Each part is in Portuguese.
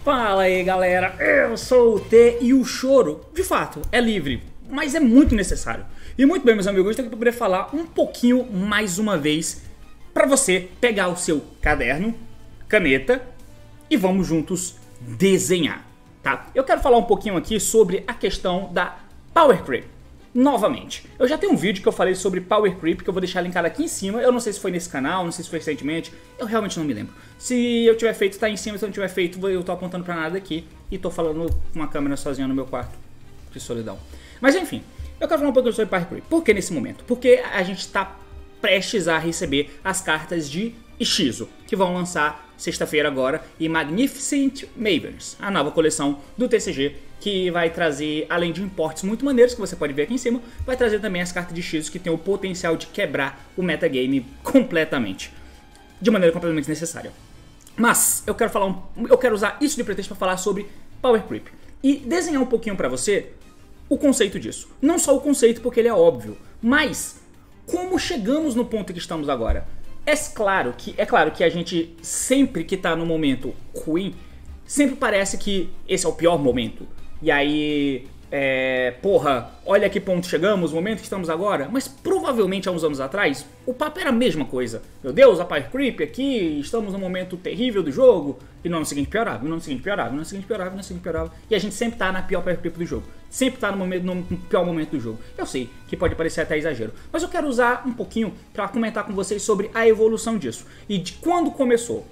Fala aí galera, eu sou o T e o choro, de fato, é livre, mas é muito necessário. E muito bem meus amigos, eu estou aqui para poder falar um pouquinho mais uma vez para você pegar o seu caderno, caneta e vamos juntos desenhar, tá? Eu quero falar um pouquinho aqui sobre a questão da Power Creep. Novamente, eu já tenho um vídeo que eu falei sobre Power Creep, que eu vou deixar linkado aqui em cima. Eu não sei se foi nesse canal, não sei se foi recentemente, eu realmente não me lembro. Se eu tiver feito, tá em cima, se eu não tiver feito, eu tô apontando pra nada aqui e tô falando com uma câmera sozinha no meu quarto. Que solidão. Mas enfim, eu quero falar um pouco sobre Power Creep. Por que nesse momento? Porque a gente tá prestes a receber as cartas de Ishizu, que vão lançar sexta-feira agora, e Magnificent Mavens, a nova coleção do TCG, que vai trazer, além de importes muito maneiros, que você pode ver aqui em cima, vai trazer também as cartas de Ishizu que tem o potencial de quebrar o metagame completamente, de maneira completamente necessária. Mas eu quero usar isso de pretexto para falar sobre Power Creep e desenhar um pouquinho para você o conceito disso. Não só o conceito, porque ele é óbvio, mas como chegamos no ponto em que estamos agora. É claro que a gente, sempre que tá no momento ruim, sempre parece que esse é o pior momento. E aí, porra, olha que ponto chegamos, o momento que estamos agora. Mas provavelmente há uns anos atrás, o papo era a mesma coisa. Meu Deus, a Power Creep aqui, estamos num momento terrível do jogo. E no ano seguinte piorava, no ano seguinte piorava, no ano seguinte piorava, no ano seguinte piorava. E a gente sempre tá na pior Power Creep do jogo. Sempre tá no pior momento do jogo. Eu sei que pode parecer até exagero, mas eu quero usar um pouquinho para comentar com vocês sobre a evolução disso. E de quando começou.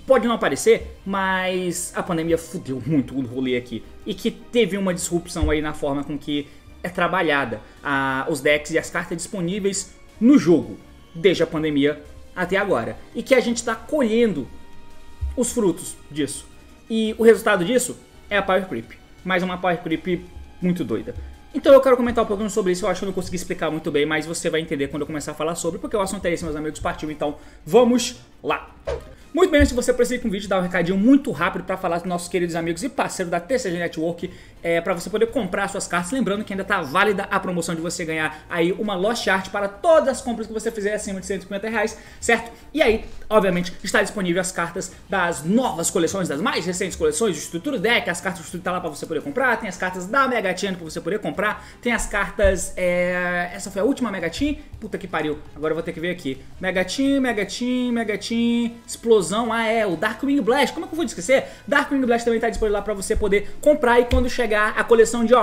Pode não parecer, mas a pandemia fudeu muito o rolê aqui. E que teve uma disrupção aí na forma com que é trabalhada os decks e as cartas disponíveis no jogo, desde a pandemia até agora. E que a gente está colhendo os frutos disso. E o resultado disso é a Power Creep. Mais uma Power Creep muito doida. Então eu quero comentar um pouquinho sobre isso. Eu acho que eu não consegui explicar muito bem, mas você vai entender quando eu começar a falar sobre, porque o assunto é esse, meus amigos, partiu. Então vamos lá! Muito bem, antes de você prosseguir com o vídeo, dar um recadinho muito rápido para falar dos nossos queridos amigos e parceiros da TCG Network, para você poder comprar suas cartas. Lembrando que ainda está válida a promoção de você ganhar aí uma Lost Art para todas as compras que você fizer acima de R$150, certo? E aí, obviamente, está disponível as cartas das novas coleções, das mais recentes coleções, de Estrutura Deck, as cartas do Estrutura tá lá para você poder comprar, tem as cartas da Mega Chain para você poder comprar, tem as cartas, essa foi a última Mega Chain, puta que pariu, agora eu vou ter que ver aqui, Mega Chain, Explosão, o Darkwing Blast, como é que eu vou esquecer? Darkwing Blast também está disponível lá para você poder comprar, e quando chegar a coleção de,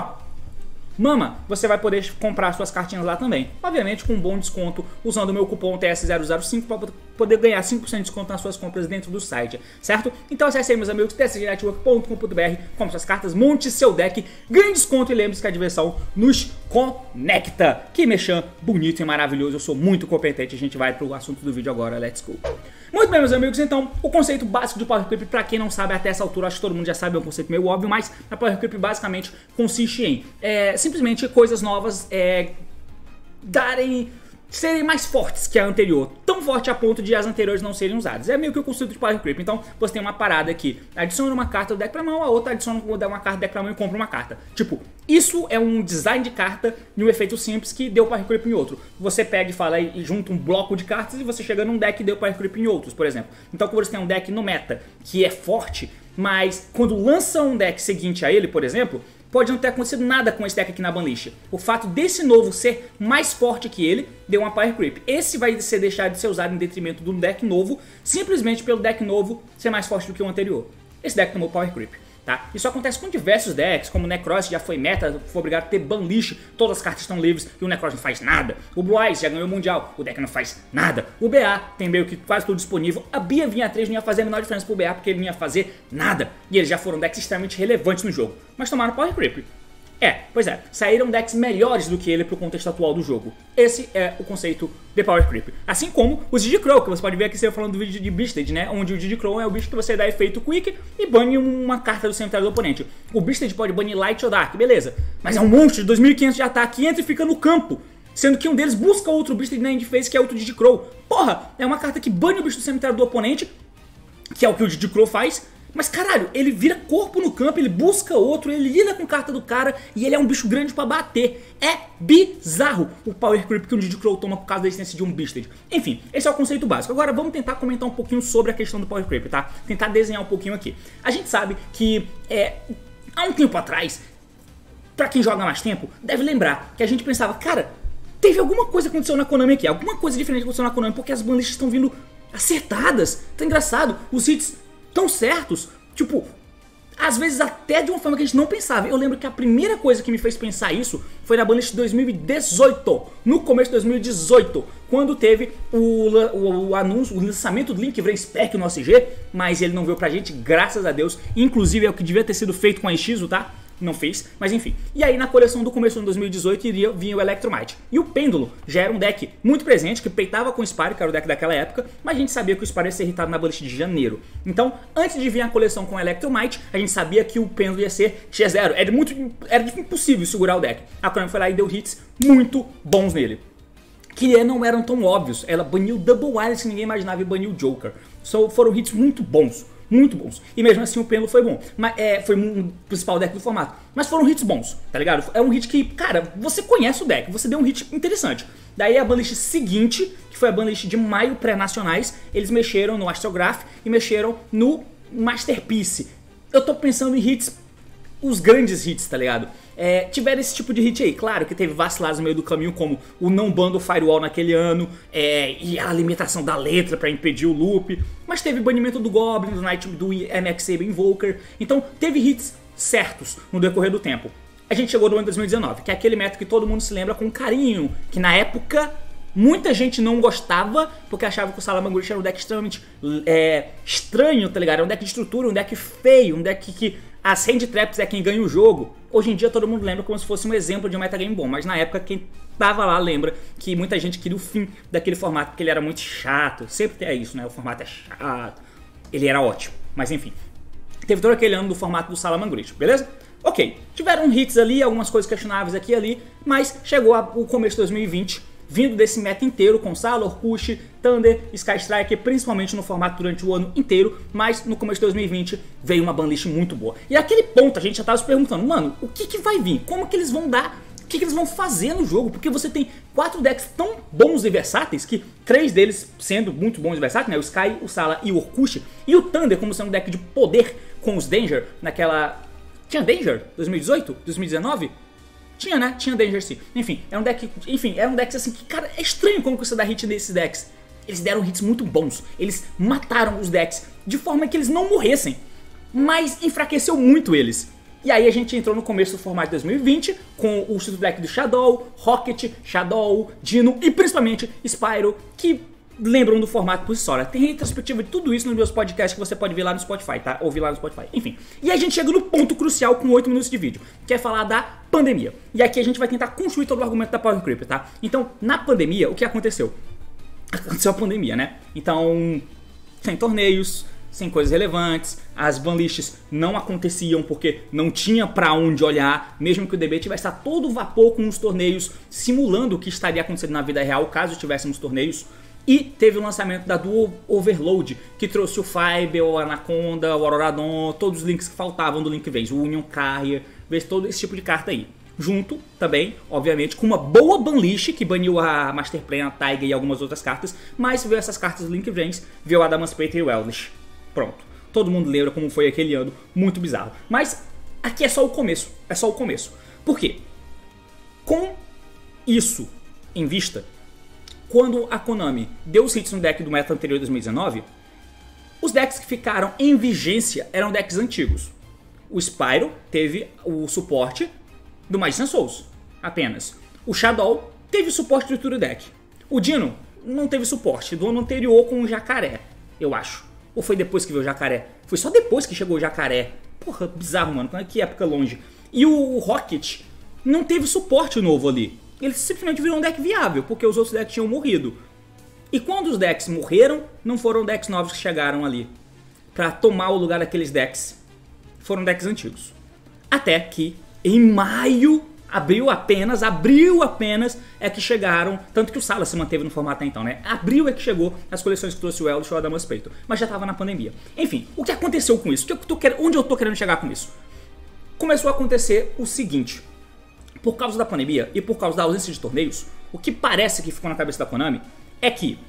Mama, você vai poder comprar suas cartinhas lá também. Obviamente com um bom desconto, usando o meu cupom TS005 para poder ganhar 5% de desconto nas suas compras dentro do site, certo? Então acesse aí, meus amigos, tcgnetwork.com.br, compre suas cartas, monte seu deck, ganhe desconto e lembre-se que a diversão nos conecta. Que mexam bonito e maravilhoso, eu sou muito competente. A gente vai pro assunto do vídeo agora, let's go. Muito bem, meus amigos, então o conceito básico de Power Creep, pra quem não sabe até essa altura, acho que todo mundo já sabe, é um conceito meio óbvio, mas a Power Creep basicamente consiste em simplesmente coisas novas serem mais fortes que a anterior, tão forte a ponto de as anteriores não serem usadas. É meio que o conceito de Power Creep. Então você tem uma parada aqui, adiciona uma carta do deck pra mão, a outra adiciona uma carta do deck pra mão e compra uma carta. Tipo, isso é um design de carta de um efeito simples que deu Power Creep em outro. Você pega e fala e junta um bloco de cartas e você chega num deck e deu Power Creep em outros, por exemplo. Então quando você tem um deck no meta que é forte, mas quando lança um deck seguinte a ele, por exemplo, pode não ter acontecido nada com esse deck aqui na banlist. O fato desse novo ser mais forte que ele deu uma Power Creep. Esse vai deixar de ser usado em detrimento do deck novo, simplesmente pelo deck novo ser mais forte do que o anterior. Esse deck tomou Power Creep. Tá? Isso acontece com diversos decks, como o Necros já foi meta, foi obrigado a ter banlist, todas as cartas estão livres e o Necros não faz nada. O Blue Eyes já ganhou o Mundial, o deck não faz nada. O BA tem meio que quase tudo disponível. A Bia vinha 3 não ia fazer a menor diferença pro BA porque ele não ia fazer nada. E eles já foram decks extremamente relevantes no jogo, mas tomaram Power Creep. Pois é, saíram decks melhores do que ele pro contexto atual do jogo. Esse é o conceito de Power Creep. Assim como o Didi Crow, que você pode ver aqui se eu falando do vídeo de Beasted, né? Onde o Didi Crow é o bicho que você dá efeito Quick e bane uma carta do cemitério do oponente. O Beasted pode banir Light ou Dark, beleza. Mas é um monstro de 2500 de ataque, entra e fica no campo. Sendo que um deles busca outro Beasted na endphase, que é outro Didi Crow. Porra, é uma carta que bane o bicho do cemitério do oponente que é o que o Didi Crow faz. Mas caralho, ele vira corpo no campo, ele busca outro, ele lida com carta do cara e ele é um bicho grande pra bater. É bizarro o power creep que o Didi Crow toma por causa da existência de um Beasted. Enfim, esse é o conceito básico. Agora vamos tentar comentar um pouquinho sobre a questão do power creep, tá? Tentar desenhar um pouquinho aqui. A gente sabe que há um tempo atrás, pra quem joga mais tempo, deve lembrar que a gente pensava, cara, teve alguma coisa que aconteceu na Konami aqui, alguma coisa diferente que aconteceu na Konami, porque as banlistas estão vindo acertadas. Tá engraçado, os hits tão certos, tipo, às vezes até de uma forma que a gente não pensava. Eu lembro que a primeira coisa que me fez pensar isso foi na banlist de 2018, no começo de 2018, quando teve o anúncio, o lançamento do Link Vrain Spec no OCG, mas ele não veio pra gente, graças a Deus. Inclusive é o que devia ter sido feito com a Ichizo, tá? Não fez, mas enfim. E aí na coleção do começo de 2018 iria vir o Electromite. E o Pêndulo já era um deck muito presente, que peitava com o Spyro, que era o deck daquela época, mas a gente sabia que o Spyro ia ser irritado na banlist de janeiro. Então, antes de vir a coleção com o Electromite, a gente sabia que o Pêndulo ia ser X0. Era impossível segurar o deck. A Konami foi lá e deu hits muito bons nele, que não eram tão óbvios. Ela baniu Double Wireless, que ninguém imaginava, e baniu o Joker. Foram hits muito bons. Muito bons. E mesmo assim o Pêndulo foi bom. Mas, foi um principal deck do formato. Mas foram hits bons, tá ligado? É um hit que, cara, você conhece o deck. Você deu um hit interessante. Daí a banlist seguinte, que foi a banlist de maio pré-nacionais, eles mexeram no Astrograph e mexeram no Masterpiece. Eu tô pensando em hits, os grandes hits, tá ligado? Tiveram esse tipo de hit aí. Claro que teve vacilados no meio do caminho, como o não ban do Firewall naquele ano, e a limitação da letra pra impedir o loop. Mas teve banimento do Goblin, do Knight, do MX Saber Invoker. Então teve hits certos no decorrer do tempo. A gente chegou no ano 2019, que é aquele método que todo mundo se lembra com carinho, que na época muita gente não gostava, porque achava que o Salamangreat era um deck extremamente estranho, tá ligado? Era um deck de estrutura, um deck feio, um deck que as hand traps é quem ganha o jogo. Hoje em dia todo mundo lembra como se fosse um exemplo de um metagame bom, mas na época quem tava lá lembra que muita gente queria o fim daquele formato, porque ele era muito chato. Sempre é isso, né? O formato é chato. Ele era ótimo, mas enfim. Teve todo aquele ano do formato do Salamangreat, beleza? Ok, tiveram hits ali, algumas coisas questionáveis aqui e ali, mas chegou o começo de 2020, vindo desse meta inteiro com Sala, Orkush, Thunder, Sky Striker, principalmente no formato durante o ano inteiro, mas no começo de 2020 veio uma banlist muito boa. E aquele ponto a gente já tava se perguntando, mano, o que vai vir? Como que eles vão dar? O que eles vão fazer no jogo? Porque você tem 4 decks tão bons e versáteis, que 3 deles sendo muito bons e versáteis, né? O Sky, o Sala e o Orkush, e o Thunder como sendo um deck de poder com os Danger naquela... Tinha Danger? 2018? 2019? Tinha, né? Tinha Danger sim. Enfim, era um deck assim que, cara, é estranho como você dá hit nesses decks. Eles deram hits muito bons. Eles mataram os decks de forma que eles não morressem, mas enfraqueceu muito eles. E aí a gente entrou no começo do formato de 2020 com o Street Deck do Shadow, Rocket, Shadow, Dino e principalmente Spyro, que lembram do formato por si só. Tem retrospectiva de tudo isso nos meus podcasts que você pode ver lá no Spotify, tá? Ouvir lá no Spotify, enfim. E a gente chega no ponto crucial com 8 minutos de vídeo, que é falar da pandemia. E aqui a gente vai tentar construir todo o argumento da Power Creep, tá? Então, na pandemia, o que aconteceu? Aconteceu a pandemia, né? Então, sem torneios, sem coisas relevantes, as banlists não aconteciam porque não tinha pra onde olhar, mesmo que o DB tivesse a todo vapor com os torneios, simulando o que estaria acontecendo na vida real caso tivéssemos torneios. E teve o lançamento da Dual Overload, que trouxe o Fiber, o Anaconda, o Auroradon, todos os links que faltavam do Link Vrain, o Union Carrier, todo esse tipo de carta aí. Junto também, obviamente, com uma boa banlist que baniu a Master Plan, a Taiga e algumas outras cartas, mas veio essas cartas do Link Vrains, veio a Adamantium e o Elvish. Pronto. Todo mundo lembra como foi aquele ano, muito bizarro. Mas aqui é só o começo, é só o começo. Por quê? Com isso em vista, quando a Konami deu os hits no deck do meta anterior de 2019, os decks que ficaram em vigência eram decks antigos. O Spyro teve o suporte do Magician Souls, apenas. O Shadow teve suporte do Turo Deck. O Dino não teve suporte, do ano anterior com o Jacaré, eu acho. Ou foi depois que veio o Jacaré? Foi só depois que chegou o Jacaré. Porra, bizarro, mano, que época longe. E o Rocket não teve suporte novo ali. Ele simplesmente virou um deck viável, porque os outros decks tinham morrido. E quando os decks morreram, não foram decks novos que chegaram ali pra tomar o lugar daqueles decks. Foram decks antigos. Até que, em maio, Abril apenas é que chegaram, tanto que o Sala se manteve no formato até então, né? Abril é que chegou as coleções que trouxe o Ellis e o Adamas Peito, mas já estava na pandemia. Enfim, o que aconteceu com isso? Onde eu tô querendo chegar com isso? Começou a acontecer o seguinte: por causa da pandemia e por causa da ausência de torneios, o que parece que ficou na cabeça da Konami é que,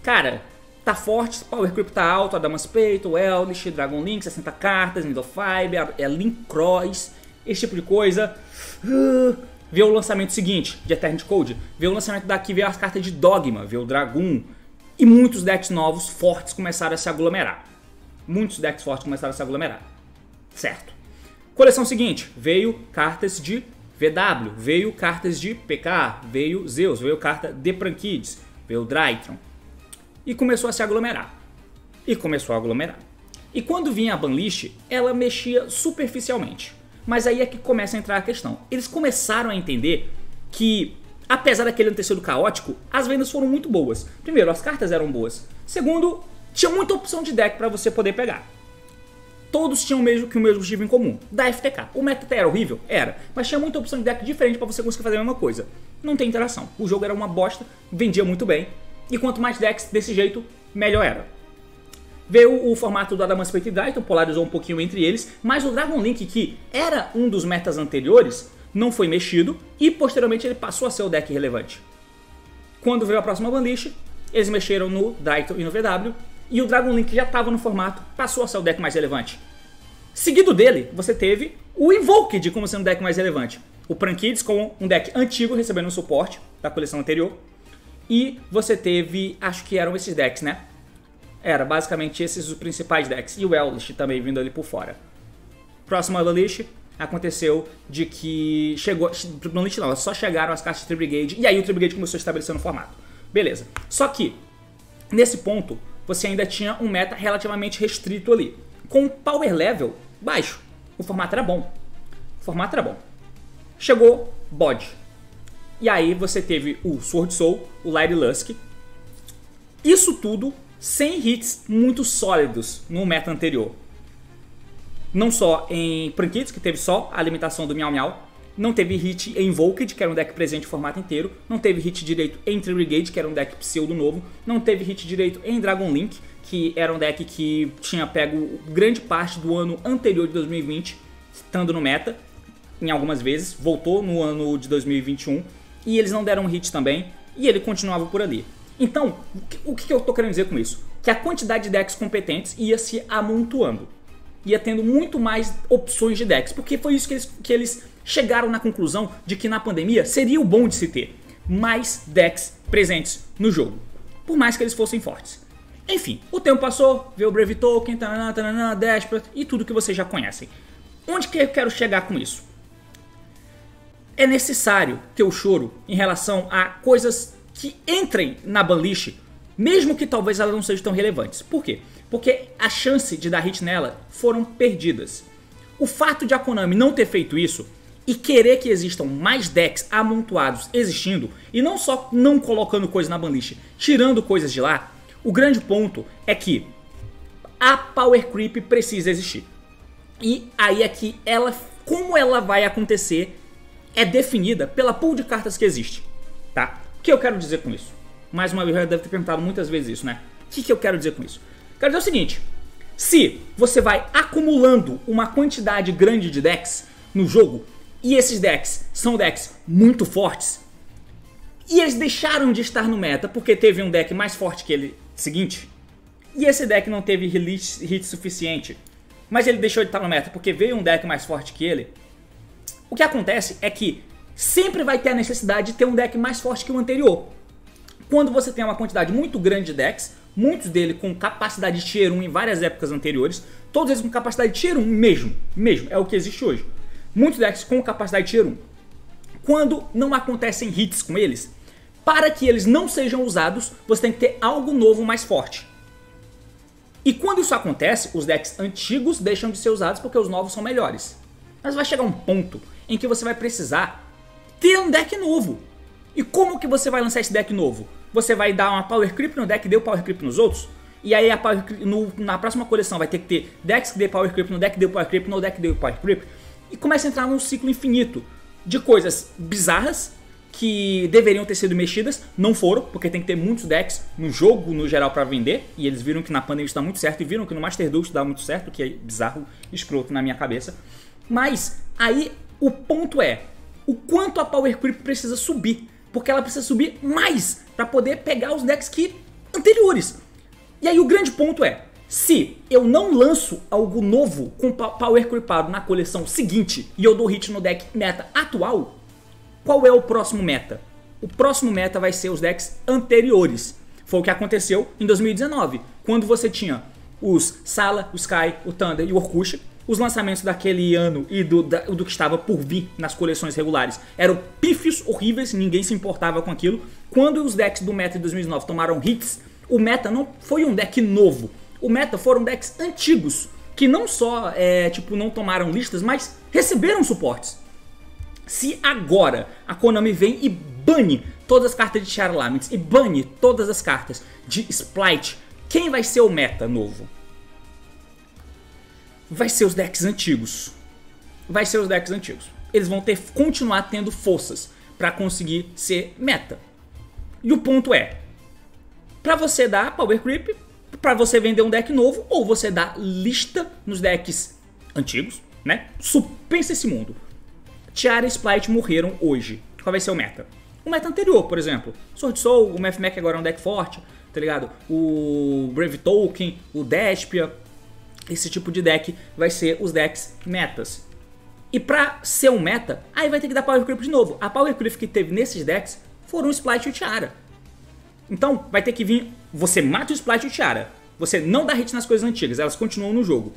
cara, tá forte, Power Creep tá alto, Adamas Peito, Ellis, Dragon Link, 60 cartas, Needle Fiber, Link Cross, esse tipo de coisa. Vê o lançamento seguinte de Eternity Code, vê o lançamento daqui, vê as cartas de Dogma, vê o Dragoon, e muitos decks novos, fortes, começaram a se aglomerar. Certo. Coleção seguinte, veio cartas de VW, veio cartas de PK, veio Zeus, veio carta de Prankids, veio Drytron. E começou a se aglomerar. E quando vinha a banlist, ela mexia superficialmente. Mas aí é que começa a entrar a questão. Eles começaram a entender que, apesar daquele ano ter sido caótico, as vendas foram muito boas. Primeiro, as cartas eram boas. Segundo, tinha muita opção de deck para você poder pegar. Todos tinham o mesmo objetivo em comum, da FTK. O meta era horrível? Era. Mas tinha muita opção de deck diferente para você conseguir fazer a mesma coisa. Não tem interação. O jogo era uma bosta, vendia muito bem. E quanto mais decks desse jeito, melhor era. Veio o formato do Adamas Peito e Drytron, polarizou um pouquinho entre eles, mas o Dragon Link, que era um dos metas anteriores, não foi mexido e posteriormente ele passou a ser o deck relevante. Quando veio a próxima banlist, eles mexeram no Drytron e no VW, e o Dragon Link já estava no formato, passou a ser o deck mais relevante. Seguido dele, você teve o Invoked como sendo o deck mais relevante. O Prankids com um deck antigo recebendo um suporte da coleção anterior. E você teve, acho que eram esses decks, né? Era basicamente esses os principais decks. E o Ellis também vindo ali por fora. Próxima banlist, aconteceu de que chegou... Banlist não, só chegaram as cartas de Tree Brigade. E aí o Tree Brigade começou a estabelecer no formato. Beleza. Só que, nesse ponto, você ainda tinha um meta relativamente restrito ali. Com power level baixo. O formato era bom. Chegou Bode. E aí você teve o Sword Soul, o Light Lusk. Isso tudo sem hits muito sólidos no meta anterior. Não só em Prankids, que teve só a limitação do Miau Miau. Não teve hit em Invoked, que era um deck presente o formato inteiro. Não teve hit direito em Tree Brigade, que era um deck pseudo novo. Não teve hit direito em Dragon Link, que era um deck que tinha pego grande parte do ano anterior de 2020, estando no meta, em algumas vezes. Voltou no ano de 2021. E eles não deram hit também. E ele continuava por ali. Então, o que eu tô querendo dizer com isso? Que a quantidade de decks competentes ia se amontoando. Ia tendo muito mais opções de decks. Porque foi isso que eles chegaram na conclusão de que na pandemia seria o bom de se ter mais decks presentes no jogo. Por mais que eles fossem fortes. Enfim, o tempo passou, veio o Brave Token, Desperate e tudo que vocês já conhecem. Onde que eu quero chegar com isso? É necessário ter o choro em relação a coisas que entrem na banlist, mesmo que talvez elas não sejam tão relevantes. Por quê? Porque a chance de dar hit nela foram perdidas. O fato de a Konami não ter feito isso e querer que existam mais decks amontoados existindo, e não só não colocando coisas na banlist, tirando coisas de lá, o grande ponto é que a Power Creep precisa existir. E aí é que como ela vai acontecer é definida pela pool de cartas que existe. Tá? O que eu quero dizer com isso? Mais uma vez, eu já deve ter perguntado muitas vezes isso, né? O que eu quero dizer com isso? Quero dizer o seguinte: se você vai acumulando uma quantidade grande de decks no jogo, e esses decks são decks muito fortes, e eles deixaram de estar no meta porque teve um deck mais forte que ele seguinte, e esse deck não teve hit suficiente, mas ele deixou de estar no meta porque veio um deck mais forte que ele, o que acontece é que sempre vai ter a necessidade de ter um deck mais forte que o anterior. Quando você tem uma quantidade muito grande de decks, muitos deles com capacidade de Tier 1 em várias épocas anteriores, todos eles com capacidade de Tier 1 mesmo, é o que existe hoje. Muitos decks com capacidade de Tier 1. Quando não acontecem hits com eles, para que eles não sejam usados, você tem que ter algo novo mais forte. E quando isso acontece, os decks antigos deixam de ser usados porque os novos são melhores. Mas vai chegar um ponto em que você vai precisar ter um deck novo. E como que você vai lançar esse deck novo? Você vai dar uma Power Creep no deck e deu Power Creep nos outros? E aí na próxima coleção vai ter que ter decks que dê Power Creep no deck que deu Power Creep no deck que deu Power Creep? E começa a entrar num ciclo infinito. de coisas bizarras que deveriam ter sido mexidas, não foram, porque tem que ter muitos decks no jogo, no geral, pra vender, e eles viram que na pandemia isso dá muito certo, e viram que no Master Duel isso dá muito certo, que é bizarro, escroto na minha cabeça. Mas aí o ponto é, o quanto a Power Creep precisa subir, porque ela precisa subir mais pra poder pegar os decks anteriores. E aí o grande ponto é, se eu não lanço algo novo com Power Creepado na coleção seguinte, e eu dou hit no deck meta atual, qual é o próximo meta? O próximo meta vai ser os decks anteriores. Foi o que aconteceu em 2019, quando você tinha os Sala, o Sky, o Thunder e o Orkush. Os lançamentos daquele ano e do que estava por vir nas coleções regulares eram pífios, horríveis, ninguém se importava com aquilo. Quando os decks do meta de 2019 tomaram hits, o meta não foi um deck novo. O meta foram decks antigos, que não só não tomaram listas, mas receberam suportes. Se agora a Konami vem e bane todas as cartas de Tiara Laments e bane todas as cartas de Splice, quem vai ser o meta novo? Vai ser os decks antigos. Vai ser os decks antigos. Eles vão continuar tendo forças para conseguir ser meta. E o ponto é, para você dar Power Creep, para você vender um deck novo, ou você dá lista nos decks antigos, né? Pensa esse mundo. Tiara e Splice morreram hoje. Qual vai ser o meta? O meta anterior, por exemplo. Sword Soul, o Mathmech agora é um deck forte, tá ligado? O Brave Token, o Despia. Esse tipo de deck vai ser os decks metas. E pra ser um meta, aí vai ter que dar Power Creep de novo. A Power Creep que teve nesses decks foram o Splice e o Tiara. Então vai ter que vir, você mata o Splice e o Tiara. Você não dá hit nas coisas antigas, elas continuam no jogo.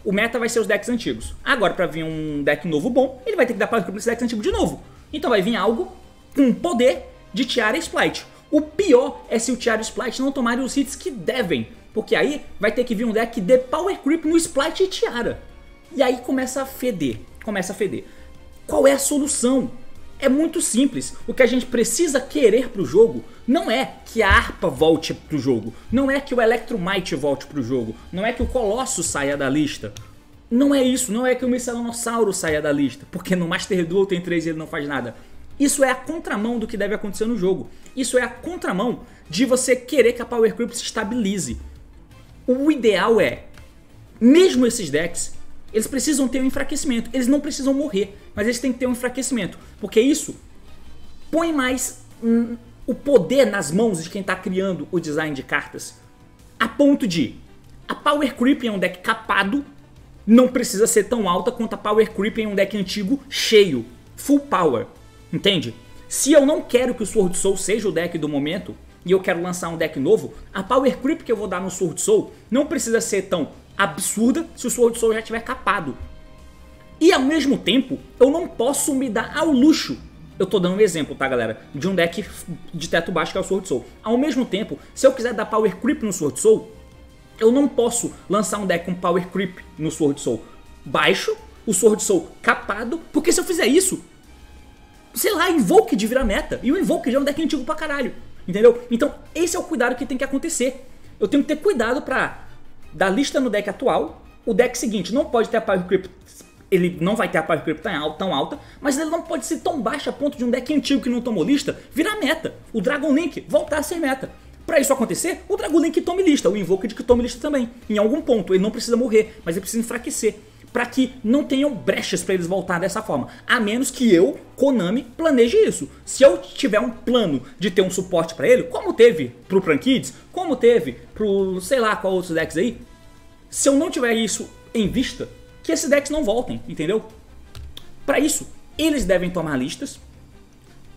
O meta vai ser os decks antigos. Agora, pra vir um deck novo bom, ele vai ter que dar Power Creep nesse deck antigo de novo. Então vai vir algo com poder de Tiara e Splice. O pior é se o Tiara e o Splice não tomarem os hits que devem. Porque aí vai ter que vir um deck que dê Power Creep no Splice e Tiara. E aí começa a feder. Qual é a solução? É muito simples. O que a gente precisa querer pro jogo não é que a Harpa volte pro jogo, não é que o Electromite volte pro jogo, não é que o Colosso saia da lista. Não é isso, não é que o Miscelonossauro saia da lista, porque no Master Duel tem 3 e ele não faz nada. Isso é a contramão do que deve acontecer no jogo. Isso é a contramão de você querer que a Power Creep se estabilize. O ideal é, mesmo esses decks, eles precisam ter um enfraquecimento. Eles não precisam morrer, mas eles têm que ter um enfraquecimento. Porque isso põe mais o poder nas mãos de quem está criando o design de cartas. A ponto de a Power Creep em um deck capado não precisa ser tão alta quanto a Power Creep em um deck antigo cheio. Full power. Entende? Se eu não quero que o Sword Soul seja o deck do momento e eu quero lançar um deck novo, a Power Creep que eu vou dar no Sword Soul não precisa ser tão absurda se o Sword Soul já estiver capado. E ao mesmo tempo, eu não posso me dar ao luxo, eu tô dando um exemplo, tá galera, de um deck de teto baixo que é o Sword Soul. Ao mesmo tempo, se eu quiser dar Power Creep no Sword Soul, eu não posso lançar um deck com Power Creep no Sword Soul baixo, o Sword Soul capado, porque se eu fizer isso, sei lá, Invoked vira meta, e o Invoked é um deck antigo pra caralho, entendeu? Então esse é o cuidado que tem que acontecer. Eu tenho que ter cuidado pra da lista no deck atual, o deck seguinte não pode ter a Power Creep, ele não vai ter a Power Creep tão alta, mas ele não pode ser tão baixo a ponto de um deck antigo que não tomou lista virar meta, o Dragon Link voltar a ser meta. Pra isso acontecer, o Dragon Link tome lista, o Invoked que tome lista também. Em algum ponto, ele não precisa morrer, mas ele precisa enfraquecer, para que não tenham brechas para eles voltar dessa forma. A menos que eu, Konami, planeje isso. Se eu tiver um plano de ter um suporte para ele, como teve pro Pran Kids, como teve pro sei lá qual outros decks aí, se eu não tiver isso em vista, que esses decks não voltem, entendeu? Para isso, eles devem tomar listas,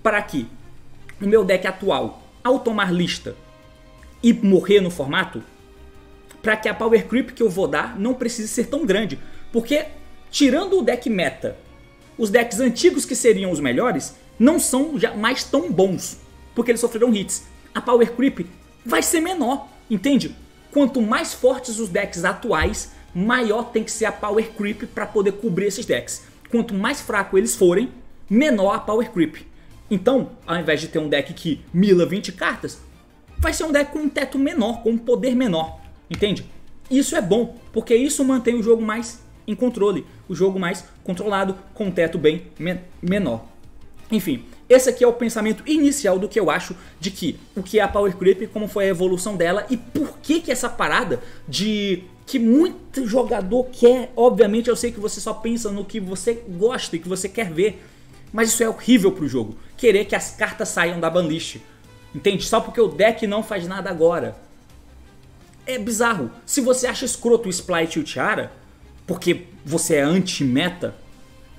para que o meu deck atual, ao tomar lista e morrer no formato, para que a Power Creep que eu vou dar não precise ser tão grande. Porque, tirando o deck meta, os decks antigos que seriam os melhores não são já mais tão bons, porque eles sofreram hits. A Power Creep vai ser menor, entende? Quanto mais fortes os decks atuais, maior tem que ser a Power Creep para poder cobrir esses decks. Quanto mais fraco eles forem, menor a Power Creep. Então, ao invés de ter um deck que mila 20 cartas, vai ser um deck com um teto menor, com um poder menor, entende? Isso é bom, porque isso mantém o jogo mais em controle, o jogo mais controlado, com um teto bem menor. Enfim, esse aqui é o pensamento inicial do que eu acho de que o que é a Power Creep, como foi a evolução dela e por que essa parada de que muito jogador quer. Obviamente eu sei que você só pensa no que você gosta e que você quer ver, mas isso é horrível pro jogo, querer que as cartas saiam da banlist, entende? Só porque o deck não faz nada agora. É bizarro. Se você acha escroto o Splight e o Tiara, porque você é anti-meta,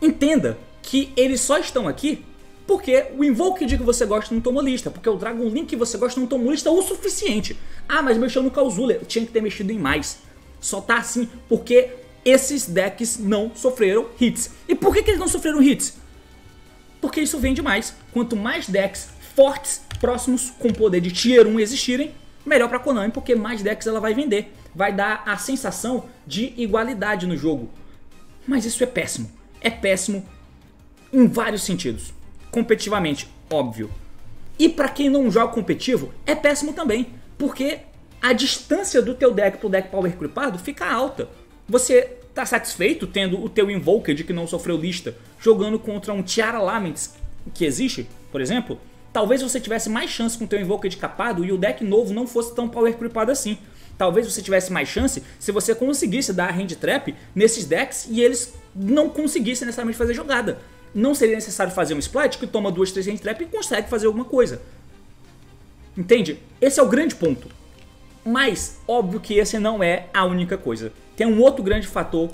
entenda que eles só estão aqui porque o Invoked que você gosta não tomou lista, porque o Dragon Link que você gosta não tomou lista o suficiente. Ah, mas mexeu no Causulla, eu tinha que ter mexido em mais. Só tá assim porque esses decks não sofreram hits. E por que eles não sofreram hits? Porque isso vende mais. Quanto mais decks fortes, próximos, com poder de Tier 1 existirem, melhor pra Konami, porque mais decks ela vai vender. Vai dar a sensação de igualdade no jogo. Mas isso é péssimo. É péssimo em vários sentidos. Competitivamente, óbvio. E pra quem não joga competitivo, é péssimo também. Porque a distância do teu deck pro deck Power Creepado fica alta. Você tá satisfeito tendo o teu Invoked que não sofreu lista, jogando contra um Tiara Laments que existe, por exemplo? Talvez você tivesse mais chance com o teu Invoked capado e o deck novo não fosse tão Power Creepado assim. Talvez você tivesse mais chance se você conseguisse dar a Hand Trap nesses decks e eles não conseguissem necessariamente fazer jogada. Não seria necessário fazer um Splight que toma 2, 3 Hand Trap e consegue fazer alguma coisa. Entende? Esse é o grande ponto. Mas, óbvio que esse não é a única coisa. Tem um outro grande fator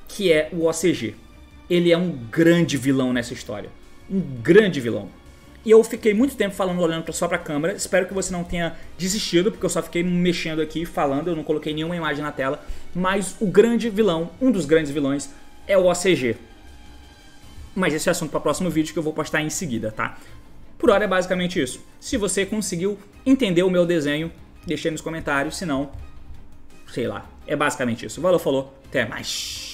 que é o OCG. Ele é um grande vilão nessa história. Um grande vilão. E eu fiquei muito tempo falando, olhando só pra câmera. Espero que você não tenha desistido, porque eu só fiquei mexendo aqui, falando. Eu não coloquei nenhuma imagem na tela. Mas o grande vilão, um dos grandes vilões, é o OCG. Mas esse é assunto para o próximo vídeo que eu vou postar em seguida, tá? Por hora é basicamente isso. Se você conseguiu entender o meu desenho, deixa aí nos comentários. Se não, sei lá. É basicamente isso. Valeu, falou. Até mais.